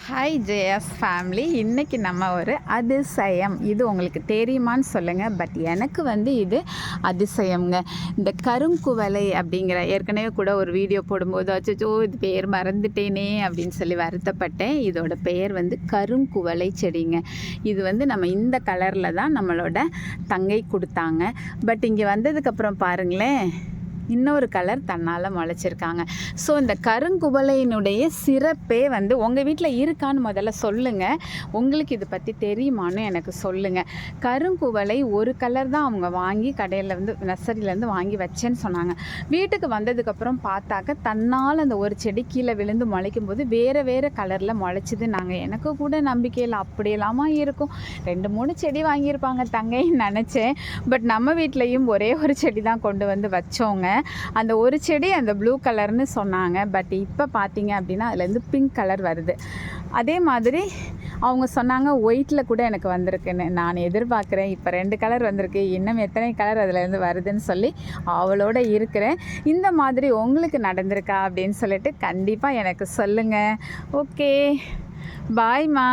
Hi JS family. இன்றைக்கி நம்ம ஒரு அதிசயம், இது உங்களுக்கு தெரியுமான்னு சொல்லுங்கள். பட் எனக்கு இது அதிசயம்ங்க. இந்த கருங்குவளை அப்படிங்கிற, ஏற்கனவே கூட ஒரு வீடியோ போடும்போது அச்சோ இது பேர் மறந்துட்டேனே அப்படின்னு சொல்லி வருத்தப்பட்டேன். இதோட பெயர் கருங்குவளை செடிங்க. இது நம்ம இந்த கலரில் தான் நம்மளோட தங்கை கொடுத்தாங்க. பட் இங்கே வந்ததுக்கப்புறம் பாருங்களேன், இன்னொரு கலர் தன்னால் முளைச்சிருக்காங்க. ஸோ இந்த கருங்குவளையினுடைய சிறப்பே உங்கள் வீட்டில் இருக்கான்னு முதல்ல சொல்லுங்கள். உங்களுக்கு இதை பற்றி தெரியுமான்னு எனக்கு சொல்லுங்கள். கருங்குவளை ஒரு கலர் தான் அவங்க வாங்கி கடையில் நர்சரியிலேருந்து வாங்கி வச்சேன்னு சொன்னாங்க. வீட்டுக்கு வந்ததுக்கப்புறம் பார்த்தாக்க தன்னால் அந்த ஒரு செடி கீழே விழுந்து முளைக்கும் போது வேறு வேறு கலரில் முளைச்சிது. நாங்கள் எனக்கு கூட நம்பிக்கையில் அப்படியெல்லாமா இருக்கும், 2-3 செடி வாங்கியிருப்பாங்க தங்கைன்னு நினச்சேன். பட் நம்ம வீட்லேயும் ஒரே ஒரு செடி தான் கொண்டு வந்து வச்சோங்க. அந்த ஒரு செடி அந்த ப்ளூ கலர்னு சொன்னாங்க. பட் இப்போ பார்த்தீங்க அப்படின்னா அதுலேருந்து பிங்க் கலர் வருது. அதே மாதிரி அவங்க சொன்னாங்க ஒயிட்டில் கூட எனக்கு வந்திருக்குன்னு. நான் எதிர்பார்க்குறேன். இப்போ 2 கலர் வந்திருக்கு, இன்னும் எத்தனை கலர் அதுலேருந்து வருதுன்னு சொல்லி அவளோட இருக்கிறேன். இந்த மாதிரி உங்களுக்கு நடந்திருக்கா அப்படின்னு சொல்லிட்டு கண்டிப்பாக எனக்கு சொல்லுங்கள். ஓகே, பாய்மா.